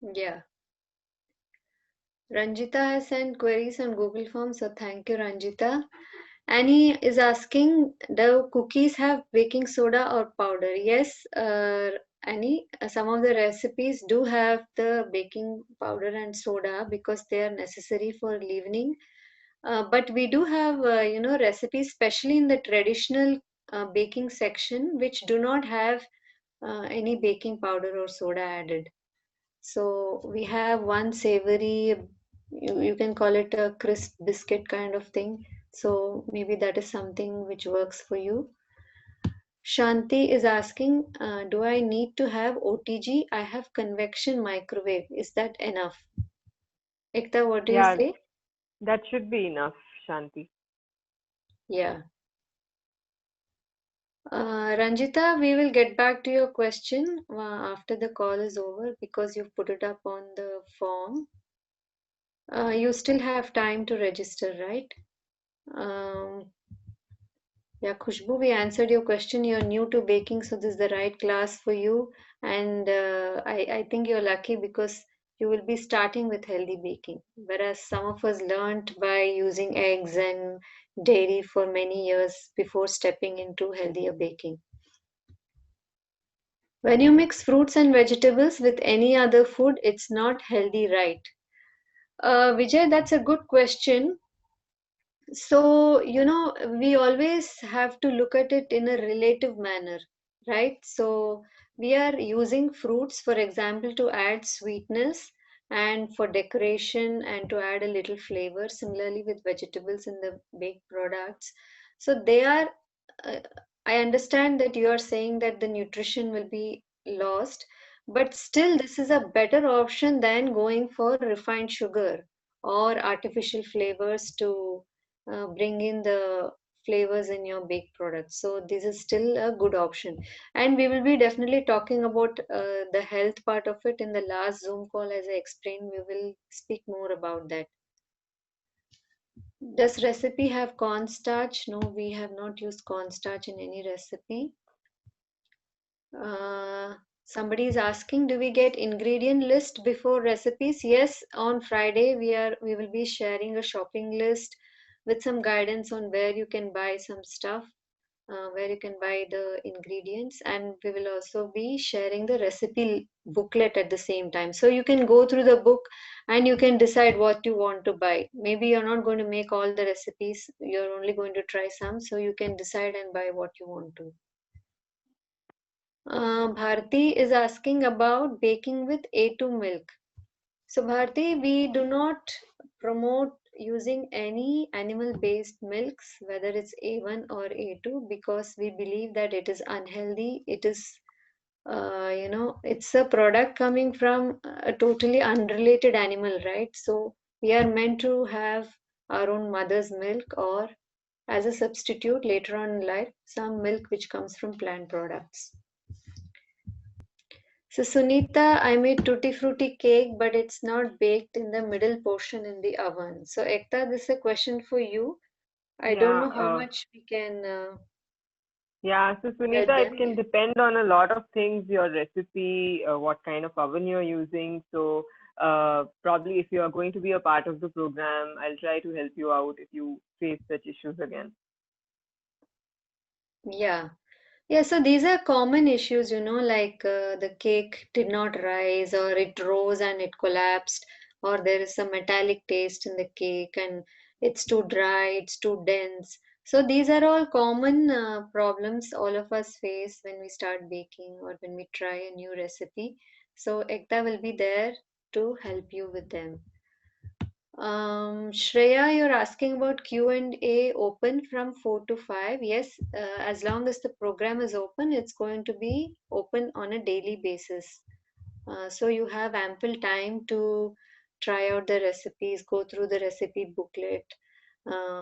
Yeah. Ranjita has sent queries on Google Forms, so thank you, Ranjita. Annie is asking, do cookies have baking soda or powder? Yes, Annie, some of the recipes do have the baking powder and soda because they are necessary for leavening. But we do have, recipes, especially in the traditional baking section, which do not have any baking powder or soda added. So we have one savory, you can call it a crisp biscuit kind of thing. So maybe that is something which works for you. Shanti is asking, do I need to have OTG? I have convection microwave. Is that enough? Ekta, what do you Yeah, say? that should be enough, Shanti. Yeah. Ranjita, we will get back to your question after the call is over because you've put it up on the form. You still have time to register, right? Yeah, Khushbu, we answered your question. You're new to baking, so this is the right class for you. And I think you're lucky because you will be starting with healthy baking. Whereas some of us learned by using eggs and dairy for many years before stepping into healthier baking. When you mix fruits and vegetables with any other food, it's not healthy, right? Vijay, that's a good question. So, we always have to look at it in a relative manner, right? So, we are using fruits, for example, to add sweetness and for decoration and to add a little flavor. Similarly, with vegetables in the baked products. So, uh, I understand that you are saying that the nutrition will be lost, but still, this is a better option than going for refined sugar or artificial flavors to bring in the flavors in your baked products. So this is still a good option. And we will be definitely talking about the health part of it in the last Zoom call. As I explained, we will speak more about that. Does recipe have cornstarch? No, we have not used cornstarch in any recipe. Somebody is asking, do we get ingredient list before recipes? Yes, on Friday we will be sharing a shopping list with some guidance on where you can buy some stuff, where you can buy the ingredients, and we will also be sharing the recipe booklet at the same time. So you can go through the book and you can decide what you want to buy. Maybe you're not going to make all the recipes, you're only going to try some, so you can decide and buy what you want to. Bharti is asking about baking with A2 milk. So, Bharti, we do not promote using any animal-based milks, whether it's A1 or A2, because we believe that it is unhealthy. It is, it's a product coming from a totally unrelated animal, right? So, we are meant to have our own mother's milk or as a substitute later on in life, some milk which comes from plant products. So Sunita, I made tutti frutti cake, but it's not baked in the middle portion in the oven. So Ekta, this is a question for you. I don't Yeah, know how much we can yeah. So help Sunita, it them. can depend on a lot of things, your recipe, what kind of oven you're using. So probably if you are going to be a part of the program, I'll try to help you out if you face such issues again. Yeah. Yeah, so these are common issues, like the cake did not rise, or it rose and it collapsed, or there is a metallic taste in the cake and it's too dry, it's too dense. So these are all common problems all of us face when we start baking or when we try a new recipe. So Ekta will be there to help you with them. Shreya, you're asking about Q&A open from 4 to 5. Yes, as long as the program is open, it's going to be open on a daily basis. So you have ample time to try out the recipes, go through the recipe booklet,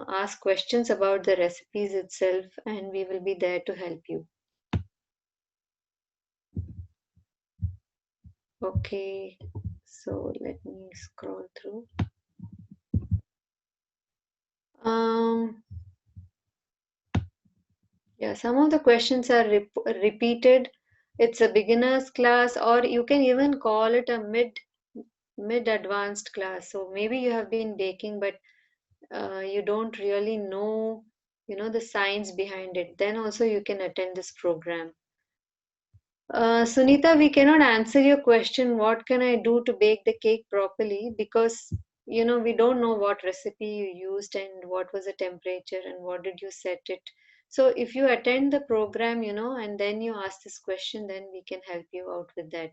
ask questions about the recipes itself, and we will be there to help you. Okay, so let me scroll through. Yeah, some of the questions are repeated. It's a beginner's class, or you can even call it a mid advanced class. So maybe you have been baking, but you don't really know, the science behind it. Then also you can attend this program. Sunita, we cannot answer your question, what can I do to bake the cake properly? Because, we don't know what recipe you used and what was the temperature and what did you set it. So if you attend the program, and then you ask this question, then we can help you out with that.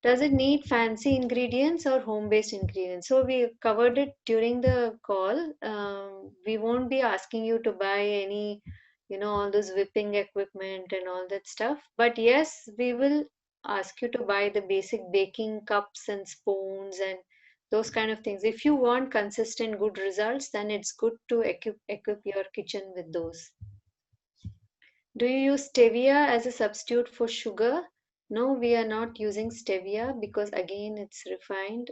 Does it need fancy ingredients or home-based ingredients? So we covered it during the call. We won't be asking you to buy any, all those whipping equipment and all that stuff. But yes, we will ask you to buy the basic baking cups and spoons and those kind of things. If you want consistent good results, then it's good to equip your kitchen with those. Do you use stevia as a substitute for sugar? No, we are not using stevia because again it's refined.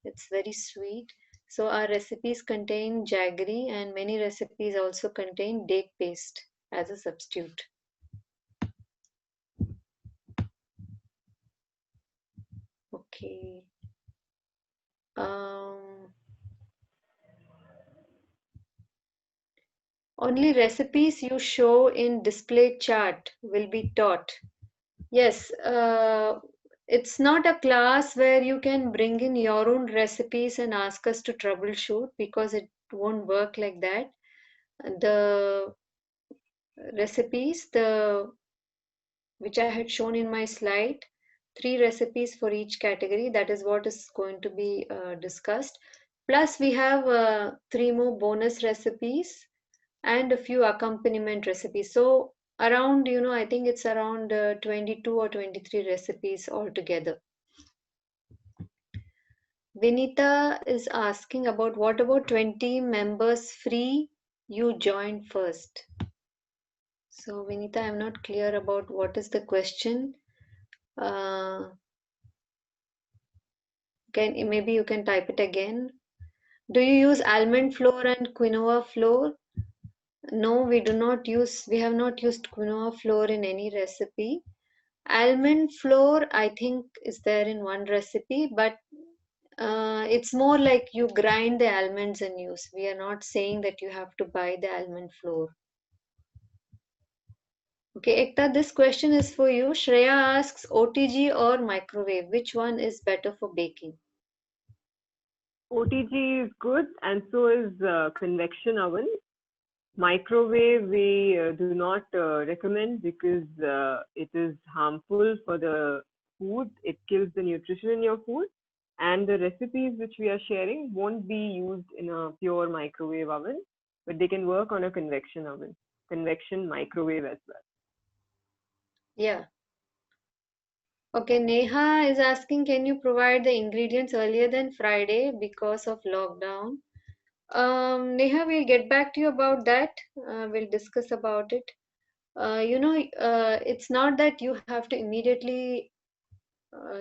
It's very sweet. So our recipes contain jaggery and many recipes also contain date paste as a substitute. Okay. Only recipes you show in display chart will be taught. Yes, it's not a class where you can bring in your own recipes and ask us to troubleshoot because it won't work like that. The recipes, which I had shown in my slide, 3 recipes for each category. That is what is going to be discussed. Plus, we have 3 more bonus recipes and a few accompaniment recipes. So around, I think it's around 22 or 23 recipes altogether. Vinita is asking about what about 20 members free? You join first. So Vinita, I'm not clear about what is the question. Maybe you can type it again. Do you use almond flour and quinoa flour? No, we have not used quinoa flour in any recipe. Almond flour, I think, is there in one recipe, but it's more like you grind the almonds and use. We are not saying that you have to buy the almond flour. Okay, Ekta, this question is for you. Shreya asks, OTG or microwave, which one is better for baking? OTG is good, and so is convection oven. Microwave we do not recommend because it is harmful for the food. It kills the nutrition in your food, and the recipes which we are sharing won't be used in a pure microwave oven, but they can work on a convection oven, convection microwave as well. Yeah. Okay, Neha is asking, can you provide the ingredients earlier than Friday because of lockdown? Neha, we'll get back to you about that. We'll discuss about it. It's not that you have to immediately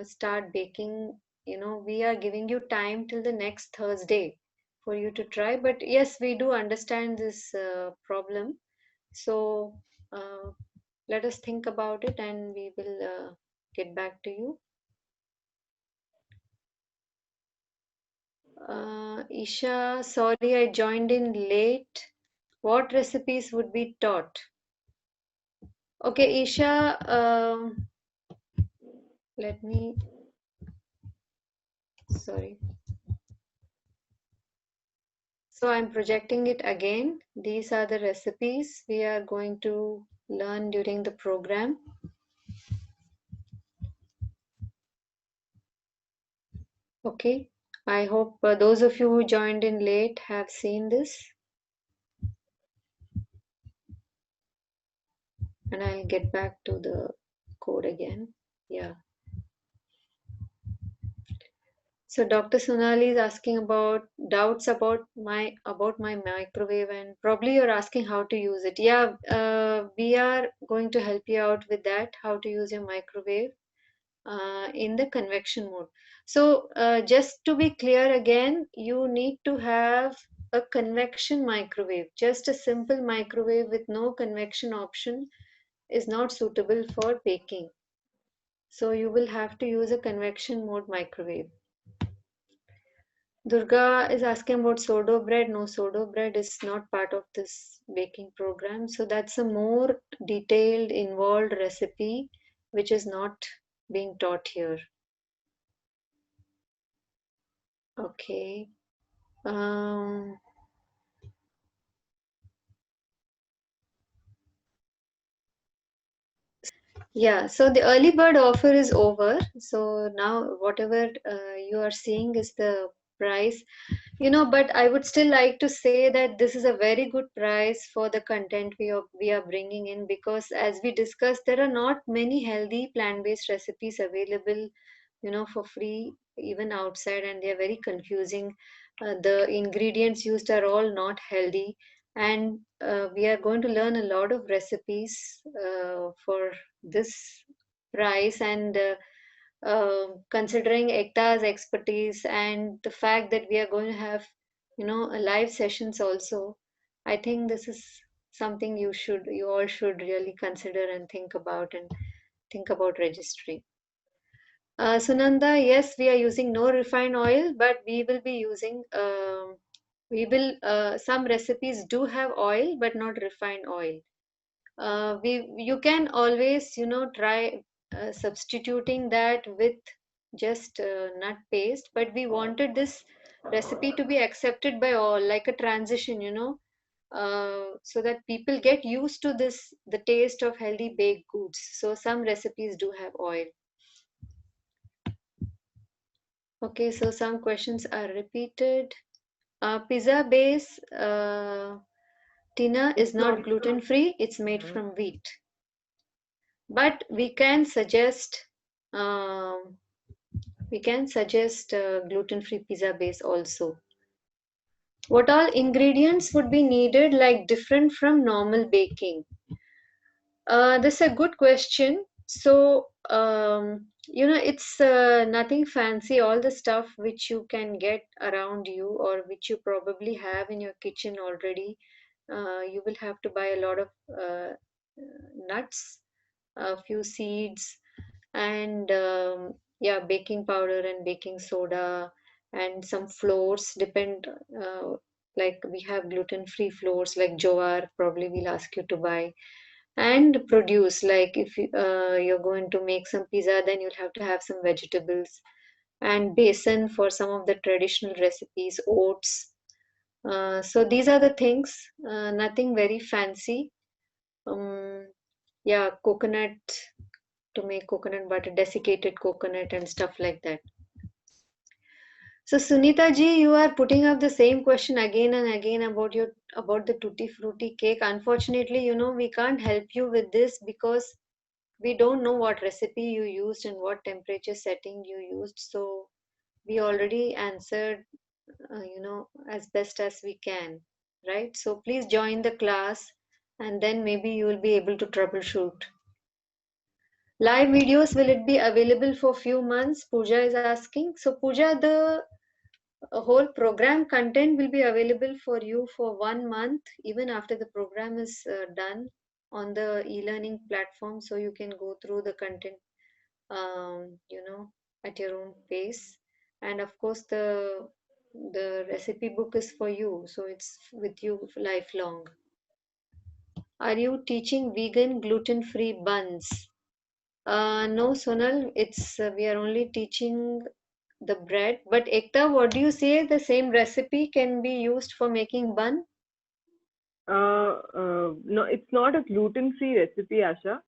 start baking. We are giving you time till the next Thursday for you to try. But yes, we do understand this problem. So let us think about it and we will get back to you. Isha, sorry I joined in late. What recipes would be taught? Okay, Isha, sorry. So I'm projecting it again. These are the recipes we are going to learn during the program. Okay, I hope those of you who joined in late have seen this. And I'll get back to the code again. Yeah. So Dr. Sonali is asking about doubts about my microwave, and probably you're asking how to use it. Yeah, we are going to help you out with that, how to use your microwave in the convection mode. So just to be clear again, you need to have a convection microwave. Just a simple microwave with no convection option is not suitable for baking. So you will have to use a convection mode microwave. Durga is asking about sourdough bread. No, sourdough bread is not part of this baking program. So that's a more detailed, involved recipe which is not being taught here. Okay. Yeah, so the early bird offer is over. So now whatever you are seeing is the price. But I would still like to say that this is a very good price for the content we are bringing in, because as we discussed, there are not many healthy plant-based recipes available, for free even outside, and they are very confusing. The ingredients used are all not healthy, and we are going to learn a lot of recipes for this price. And considering Ekta's expertise and the fact that we are going to have, live sessions also, I think this is something you all should really consider and think about registry. Sunanda, yes, we are using no refined oil, but we will be using, some recipes do have oil, but not refined oil. You can always, try substituting that with just nut paste, but we wanted this recipe to be accepted by all, like a transition, so that people get used to the taste of healthy baked goods. So some recipes do have oil. Okay, so some questions are repeated. Pizza base, Tina, is not gluten free. It's made from wheat. But we can suggest gluten free pizza base also. What all ingredients would be needed, like different from normal baking? This is a good question. So, it's nothing fancy. All the stuff which you can get around you, or which you probably have in your kitchen already. You will have to buy a lot of nuts, a few seeds, and yeah, baking powder and baking soda, and some flours. Like we have gluten-free flours like jowar, probably we'll ask you to buy. And produce, like if you're going to make some pizza, then you'll have to have some vegetables. And besan for some of the traditional recipes, oats. So these are the things, nothing very fancy. Yeah, coconut, to make coconut butter, desiccated coconut and stuff like that. So Sunita ji, you are putting up the same question again and again about the tutti frutti cake. Unfortunately, we can't help you with this because we don't know what recipe you used and what temperature setting you used. So we already answered, as best as we can, right? So please join the class, and then maybe you will be able to troubleshoot. Live videos, will it be available for few months? Pooja is asking. So Pooja, the whole program content will be available for you for 1 month, even after the program is done on the e-learning platform. So you can go through the content, at your own pace. And of course, the recipe book is for you, so it's with you lifelong. Are you teaching vegan gluten-free buns? No, Sonal, it's we are only teaching the bread. But Ekta, what do you say? The same recipe can be used for making bun? No, it's not a gluten-free recipe, Asha.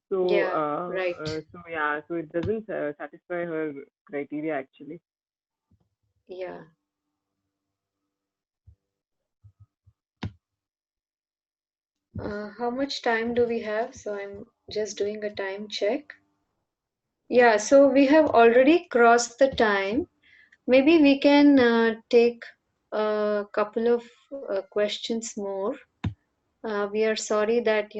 So, Yeah, right. So it doesn't satisfy her criteria actually. Yeah. How much time do we have? So I'm just doing a time check. Yeah, so we have already crossed the time. Maybe we can take a couple of questions more. We are sorry that,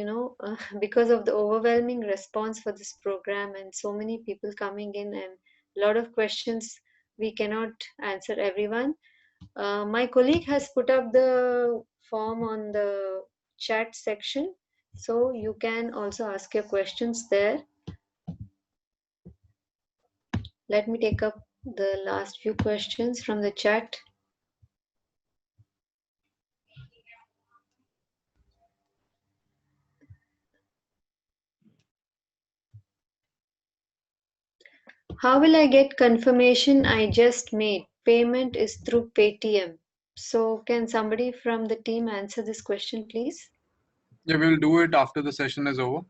because of the overwhelming response for this program and so many people coming in and a lot of questions, we cannot answer everyone. My colleague has put up the form on the chat section, so you can also ask your questions there. Let me take up the last few questions from the chat. How will I get confirmation I just made? Payment is through Paytm. So can somebody from the team answer this question, please? Yeah, we'll do it after the session is over.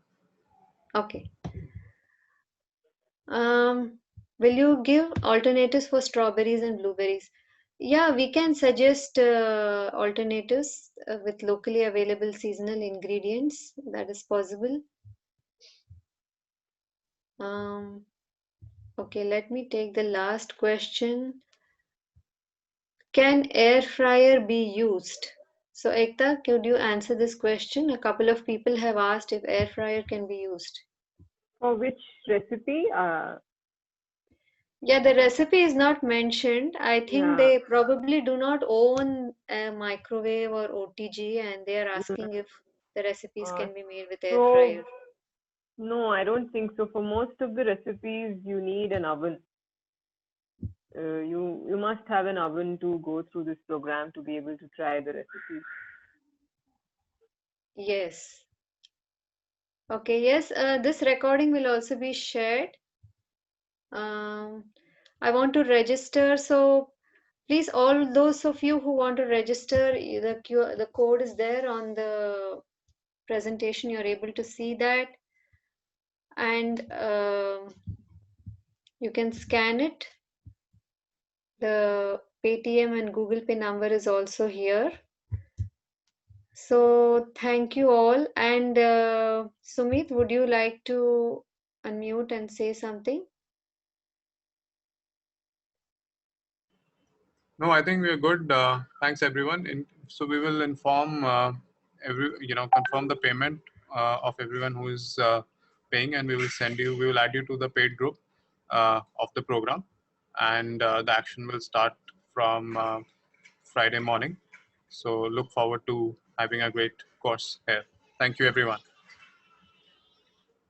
Okay. Will you give alternatives for strawberries and blueberries? Yeah, we can suggest alternatives with locally available seasonal ingredients. That is possible. Okay, let me take the last question. Can air fryer be used? So Ekta, could you answer this question? A couple of people have asked if air fryer can be used. For which recipe? Yeah, the recipe is not mentioned. I think Yeah. they probably do not own a microwave or OTG, and they are asking if the recipes can be made with air fryer. No, I don't think so. For most of the recipes, you need an oven. You must have an oven to go through this program to be able to try the recipes. Yes. Okay, yes, this recording will also be shared. I want to register, so please, all those of you who want to register, the code is there on the presentation. You're able to see that, and you can scan it. The Paytm and Google Pay number is also here. So thank you all. And Sumit, would you like to unmute and say something? No, I think we are good. Thanks everyone. So we will inform confirm the payment of everyone who is paying, and we will add you to the paid group of the program, and the action will start from Friday morning. So look forward to having a great course here. Thank you everyone.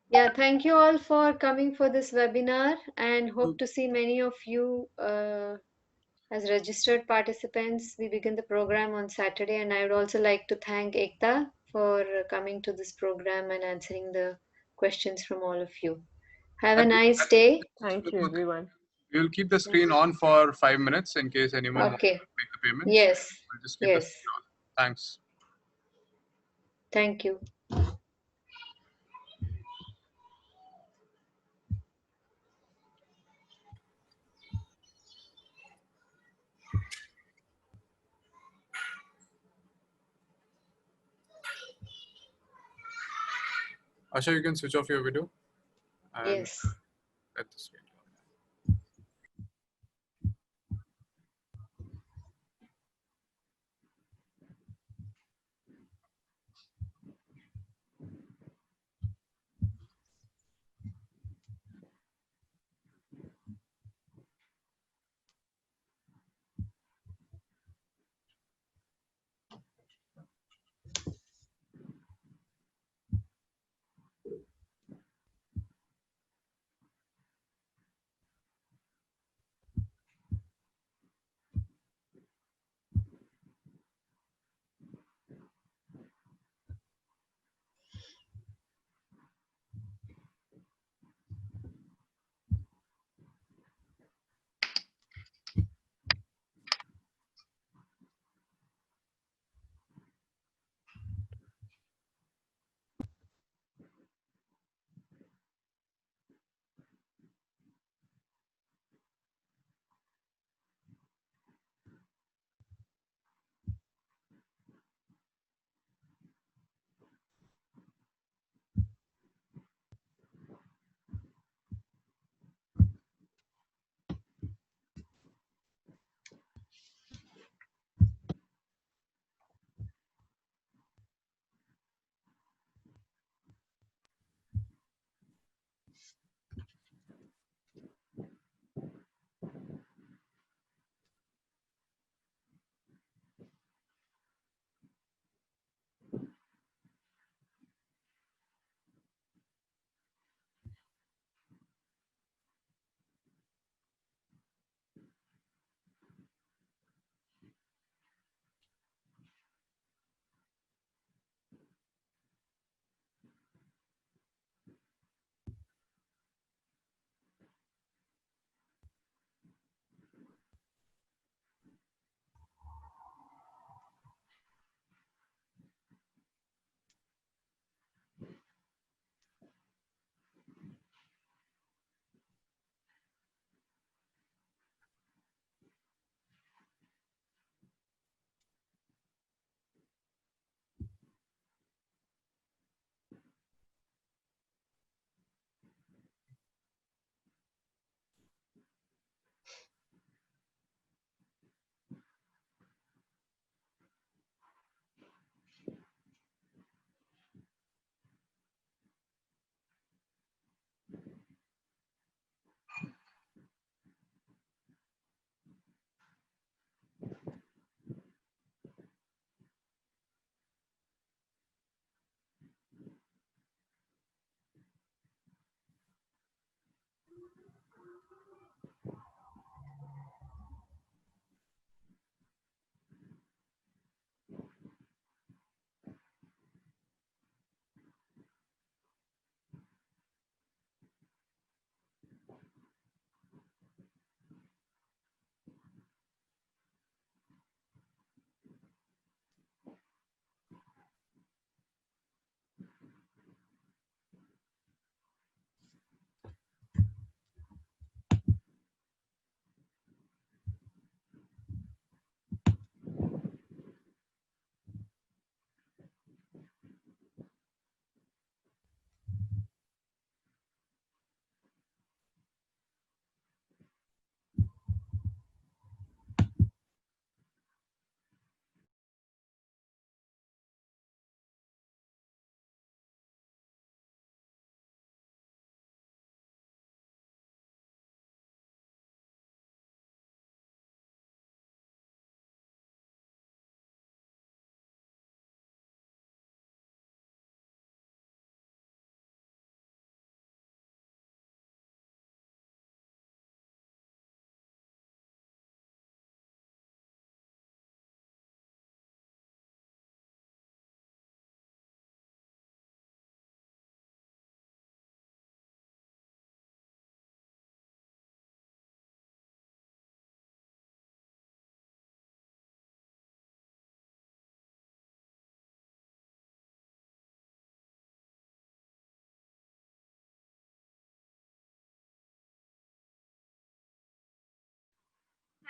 Yeah, thank you all for coming for this webinar, and hope to see many of you as registered participants. We begin the program on Saturday, and I would also like to thank Ekta for coming to this program and answering the questions from all of you. Have a nice day. Thank you, everyone. We will keep the screen on for 5 minutes in case anyone wants to make the payments. Yes. We'll just keep the screen on. Thanks. Thank you. Asha, you can switch off your video. And yes. Let the screen.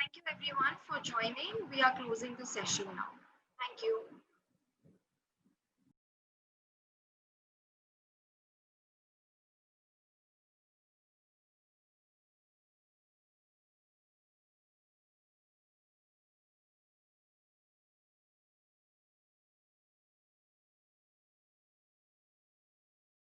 Thank you everyone for joining. We are closing the session now. Thank you.